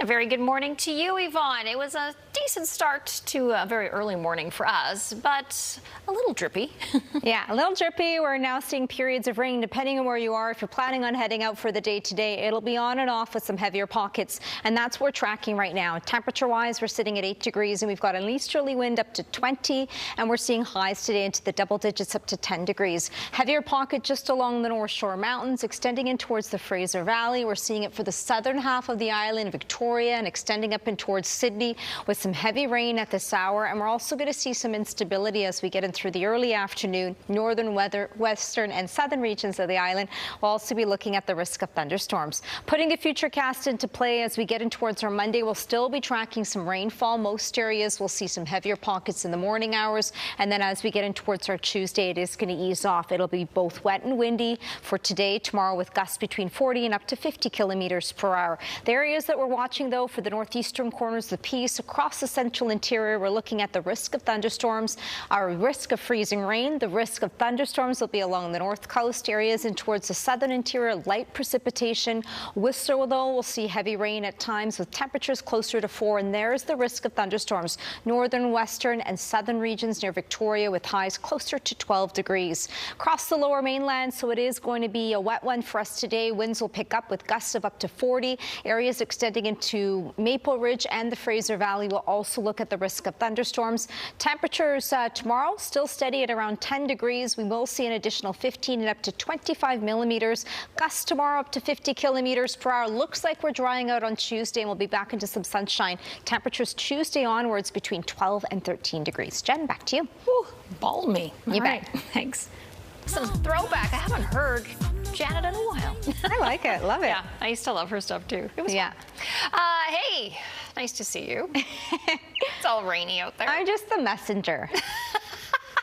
A very good morning to you, Yvonne. It was a decent start to a very early morning for us, but a little drippy. Yeah, a little drippy. We're now seeing periods of rain depending on where you are. If you're planning on heading out for the day today, it'll be on and off with some heavier pockets, and that's what we're tracking right now. Temperature-wise, we're sitting at 8 degrees, and we've got an easterly wind up to 20, and we're seeing highs today into the double digits up to 10 degrees. Heavier pocket just along the North Shore Mountains, extending in towards the Fraser Valley. We're seeing it for the southern half of the island, Victoria, and extending up in towards Sydney with some heavy rain at this hour. And we're also going to see some instability as we get in through the early afternoon. Northern, western and southern regions of the island will also be looking at the risk of thunderstorms. Putting the futurecast into play as we get in towards our Monday, we'll still be tracking some rainfall. Most areas will see some heavier pockets in the morning hours. And then as we get in towards our Tuesday, it is going to ease off. It'll be both wet and windy for today, tomorrow, with gusts between 40 and up to 50 kilometers per hour. The areas that we're watching, though, for the northeastern corners of the piece, across the central interior, we're looking at the risk of thunderstorms, our risk of freezing rain. The risk of thunderstorms will be along the north coast areas and towards the southern interior, light precipitation. Whistler, though, will see heavy rain at times with temperatures closer to 4, and there's the risk of thunderstorms. Northern, western and southern regions near Victoria with highs closer to 12 degrees. Across the lower mainland, so it is going to be a wet one for us today. Winds will pick up with gusts of up to 40. Areas extending into Maple Ridge and the Fraser Valley will also look at the risk of thunderstorms. Temperatures tomorrow still steady at around 10 degrees. We will see an additional 15 and up to 25 millimeters. Gusts tomorrow up to 50 kilometers per hour. Looks like we're drying out on Tuesday and we'll be back into some sunshine. Temperatures Tuesday onwards between 12 and 13 degrees. Jen, back to you. Ooh, balmy. You bet. Thanks. Some throwback. I haven't heard Janet in a while. I like it. Love it. Yeah, I used to love her stuff too. It was fun. Hey, nice to see you. It's all rainy out there. I'm just the messenger.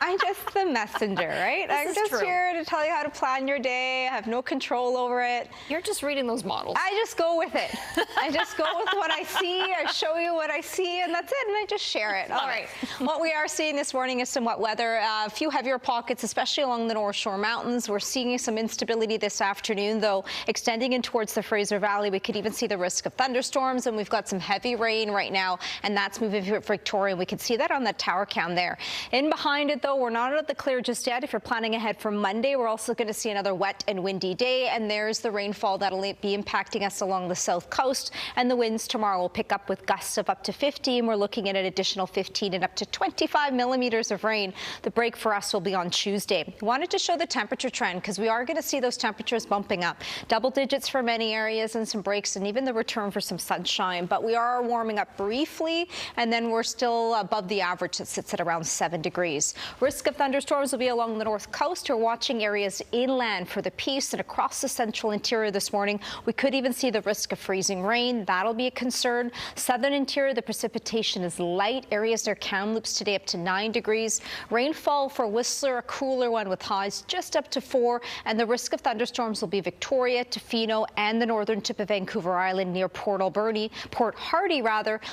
I'm just the messenger, right? I'm just here to tell you how to plan your day. I have no control over it. You're just reading those models. I just go with it. I just go with what I see. I show you what I see, and that's it, and I just share it. All right. What we are seeing this morning is some wet weather. A few heavier pockets, especially along the North Shore Mountains. We're seeing some instability this afternoon, though, extending in towards the Fraser Valley. We could even see the risk of thunderstorms, and we've got some heavy rain right now, and that's moving through Victoria. We can see that on the tower cam there. In behind it, though, we're not out of the clear just yet. If you're planning ahead for Monday, we're also going to see another wet and windy day, and there's the rainfall that'll be impacting us along the south coast, and the winds tomorrow will pick up with gusts of up to 50, and we're looking at an additional 15 and up to 25 millimeters of rain. The break for us will be on Tuesday. Wanted to show the temperature trend because we are going to see those temperatures bumping up. Double digits for many areas and some breaks, and even the return for some sunshine, but we are warming up briefly, and then we're still above the average that sits at around 7 degrees. Risk of thunderstorms will be along the north coast. We're watching areas inland for the Peace and across the central interior this morning. We could even see the risk of freezing rain. That'll be a concern. Southern interior, the precipitation is light. Areas near Kamloops today up to 9 degrees. Rainfall for Whistler, a cooler one with highs just up to 4. And the risk of thunderstorms will be Victoria, Tofino, and the northern tip of Vancouver Island near Port Hardy,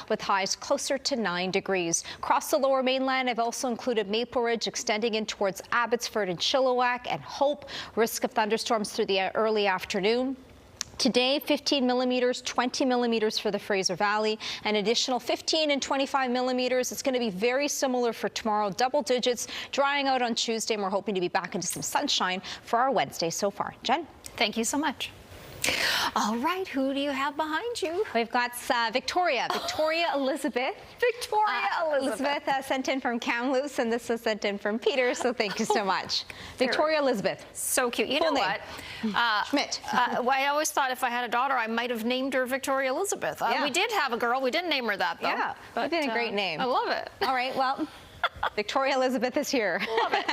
with highs closer to 9 degrees. Across the lower mainland, I've also included Maple Ridge, extending in towards Abbotsford and Chilliwack and Hope. Risk of thunderstorms through the early afternoon. Today, 15 millimeters, 20 millimeters for the Fraser Valley, an additional 15 and 25 millimeters. It's going to be very similar for tomorrow, double digits, drying out on Tuesday, and we're hoping to be back into some sunshine for our Wednesday so far. Jen? Thank you so much. All right, who do you have behind you? We've got Victoria Elizabeth. Victoria Elizabeth sent in from Kamloops, and this was sent in from Peter, so thank you so much. Victoria Elizabeth. So cute. You know what? Schmidt. Well, I always thought if I had a daughter, I might have named her Victoria Elizabeth. We did have a girl. We didn't name her that, though. Yeah, but a great name. I love it. All right, well... Victoria Elizabeth is here. Love it.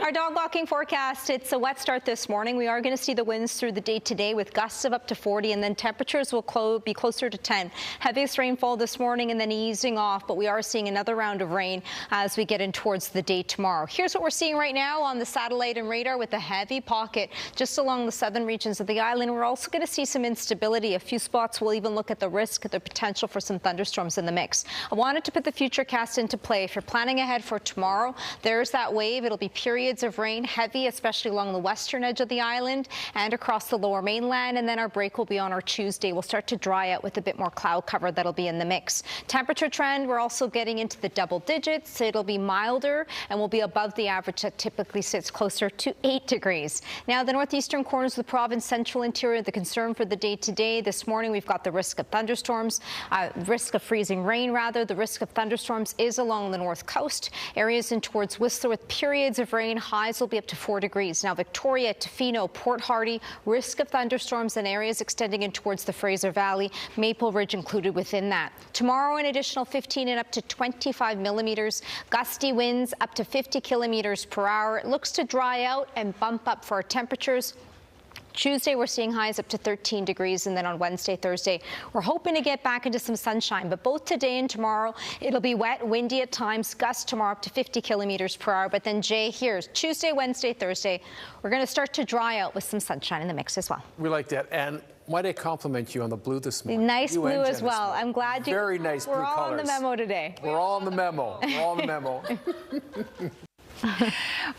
Our dog walking forecast, it's a wet start this morning. We are going to see the winds through the day today with gusts of up to 40, and then temperatures will be closer to 10. Heaviest rainfall this morning and then easing off, but we are seeing another round of rain as we get in towards the day tomorrow. Here's what we're seeing right now on the satellite and radar with a heavy pocket just along the southern regions of the island. We're also going to see some instability. A few spots will even look at the risk, the potential for some thunderstorms in the mix. I wanted to put the futurecast into play. If you're planning ahead for tomorrow. There's that wave. It'll be periods of rain, heavy, especially along the western edge of the island and across the lower mainland. And then our break will be on our Tuesday. We'll start to dry out with a bit more cloud cover that'll be in the mix. Temperature trend, we're also getting into the double digits. It'll be milder and will be above the average that typically sits closer to 8 degrees. Now, the northeastern corners of the province, central interior, the concern for the day today. This morning, we've got the risk of thunderstorms, risk of freezing rain, rather. The risk of thunderstorms is along the north coast. Areas in towards Whistler with periods of rain. Highs will be up to 4 degrees. Now, Victoria, Tofino, Port Hardy, risk of thunderstorms in areas extending in towards the Fraser Valley. Maple Ridge included within that. Tomorrow, an additional 15 and up to 25 millimeters. Gusty winds up to 50 kilometers per hour. It looks to dry out and bump up for our temperatures. Tuesday, we're seeing highs up to 13 degrees, and then on Wednesday, Thursday, we're hoping to get back into some sunshine. But both today and tomorrow, it'll be wet, windy at times, gusts tomorrow up to 50 kilometers per hour. But then, Jay, here's Tuesday, Wednesday, Thursday. We're going to start to dry out with some sunshine in the mix as well. We like that. And might I compliment you on the blue this morning? Nice blue as well. I'm glad you. Very nice blue colors. We're all on the memo today. We're all on the memo. We're all on the memo.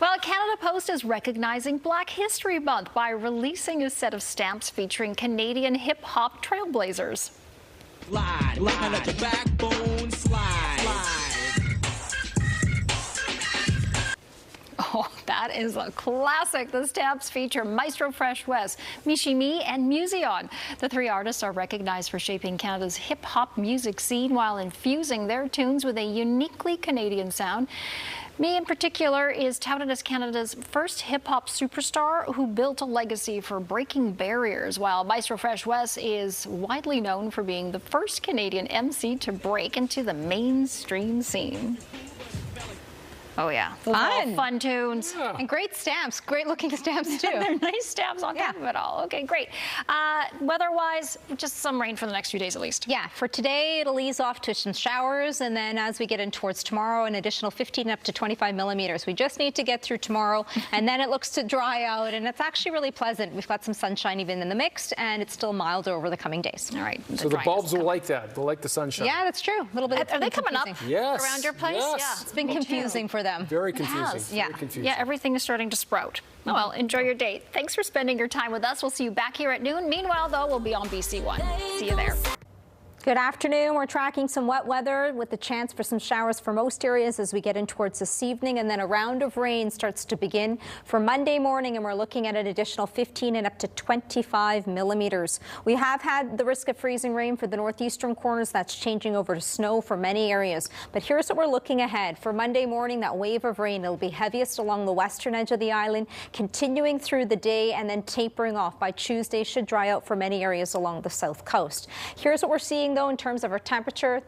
Well, Canada Post is recognizing Black History Month by releasing a set of stamps featuring Canadian hip-hop trailblazers. Slide, let your backbone slide. Oh, that is a classic. The stamps feature Maestro Fresh West, Michi Me, and Musion. The three artists are recognized for shaping Canada's hip-hop music scene while infusing their tunes with a uniquely Canadian sound. Me, in particular, is touted as Canada's first hip-hop superstar who built a legacy for breaking barriers, while Maestro Fresh West is widely known for being the first Canadian MC to break into the mainstream scene. Oh, yeah. Those are all fun tunes. Yeah. And great stamps. Great looking stamps, too. They're nice stamps on top of it all. Okay, great. Weather-wise, just some rain for the next few days at least. Yeah, for today, it'll ease off to some showers. And then as we get in towards tomorrow, an additional 15 up to 25 millimeters. We just need to get through tomorrow. And then it looks to dry out. And it's actually really pleasant. We've got some sunshine even in the mix. And it's still mild over the coming days. All right. So the bulbs will like that. They'll like the sunshine. Yeah, that's true. A little bit. Are they coming up around your place? Yes. Yeah. It's been confusing for them. Very confusing. Yeah. Very confusing. Yeah, everything is starting to sprout. Oh, well, enjoy your day. Thanks for spending your time with us. We'll see you back here at noon. Meanwhile, though, we'll be on BC One. See you there. Good afternoon. We're tracking some wet weather with the chance for some showers for most areas as we get in towards this evening, and then a round of rain starts to begin for Monday morning, and we're looking at an additional 15 and up to 25 millimeters. We have had the risk of freezing rain for the northeastern corners. That's changing over to snow for many areas. But here's what we're looking ahead. For Monday morning, that wave of rain, it'll be heaviest along the western edge of the island, continuing through the day and then tapering off. By Tuesday, should dry out for many areas along the south coast. Here's what we're seeing though in terms of our temperature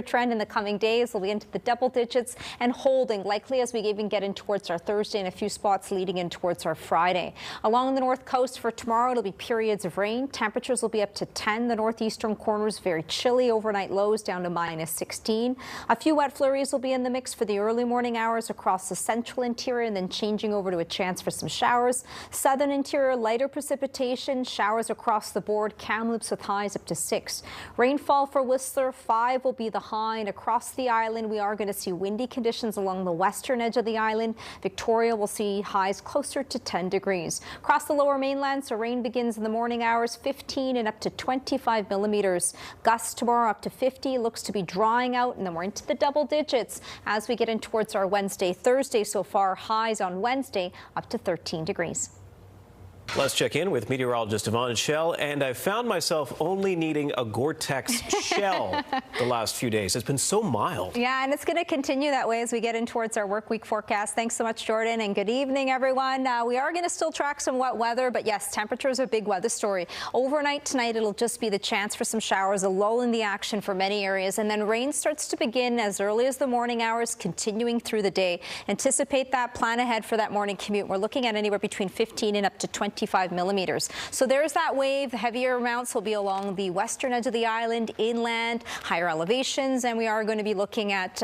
trend in the coming days. We'll be into the double digits and holding likely as we even get in towards our Thursday and a few spots leading in towards our Friday. Along the north coast for tomorrow, it'll be periods of rain. Temperatures will be up to 10. The northeastern corners very chilly, overnight lows down to -16. A few wet flurries will be in the mix for the early morning hours across the central interior, and then changing over to a chance for some showers. Southern interior, lighter precipitation, showers across the board, Kamloops with highs up to 6. Rainfall for Whistler, 5 will be the high, and across the island we are going to see windy conditions along the western edge of the island. Victoria will see highs closer to 10 degrees. Across the lower mainland, so rain begins in the morning hours, 15 and up to 25 millimeters. Gusts tomorrow up to 50, looks to be drying out, and then we're into the double digits as we get in towards our Wednesday, Thursday. So far, highs on Wednesday up to 13 degrees. Let's check in with meteorologist Yvonne Schalle, and I found myself only needing a Gore-Tex shell the last few days. It's been so mild. Yeah, and it's going to continue that way as we get in towards our work week forecast. Thanks so much, Jordan, and good evening, everyone. We are going to still track some wet weather, but yes, temperatures are a big weather story. Overnight tonight, it'll just be the chance for some showers, a lull in the action for many areas, and then rain starts to begin as early as the morning hours, continuing through the day. Anticipate that, plan ahead for that morning commute. We're looking at anywhere between 15 and up to 20 25 millimeters. So there's that wave. The heavier amounts will be along the western edge of the island, inland, higher elevations, and we are going to be looking at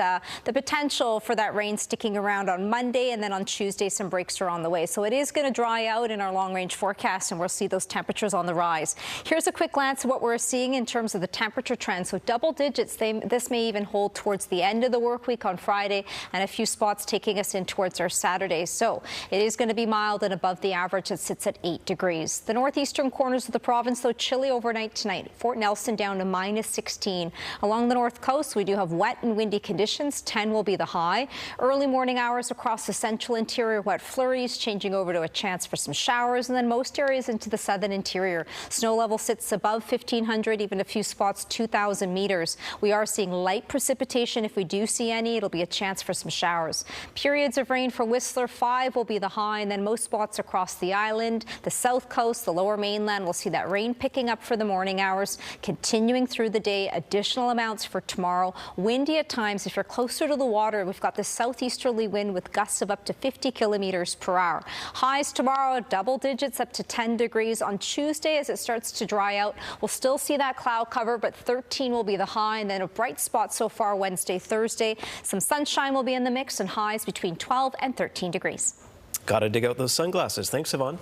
the potential for that rain sticking around on Monday, and then on Tuesday some breaks are on the way. So it is going to dry out in our long-range forecast, and we'll see those temperatures on the rise. Here's a quick glance at what we're seeing in terms of the temperature trend. So double digits, this may even hold towards the end of the work week on Friday, and a few spots taking us in towards our Saturday. So it is going to be mild and above the average. It sits at 8 degrees. The northeastern corners of the province, though, chilly overnight tonight. Fort Nelson down to -16. Along the north coast, we do have wet and windy conditions. 10 will be the high. Early morning hours across the central interior, wet flurries, changing over to a chance for some showers, and then most areas into the southern interior. Snow level sits above 1,500, even a few spots 2,000 meters. We are seeing light precipitation. If we do see any, it'll be a chance for some showers. Periods of rain for Whistler, 5 will be the high, and then most spots across the island, the south coast, the lower mainland, we'll see that rain picking up for the morning hours, continuing through the day. Additional amounts for tomorrow. Windy at times. If you're closer to the water, we've got the southeasterly wind with gusts of up to 50 kilometers per hour. Highs tomorrow, double digits up to 10 degrees. On Tuesday, as it starts to dry out, we'll still see that cloud cover, but 13 will be the high, and then a bright spot so far Wednesday, Thursday. Some sunshine will be in the mix, and highs between 12 and 13 degrees. Got to dig out those sunglasses. Thanks, Yvonne.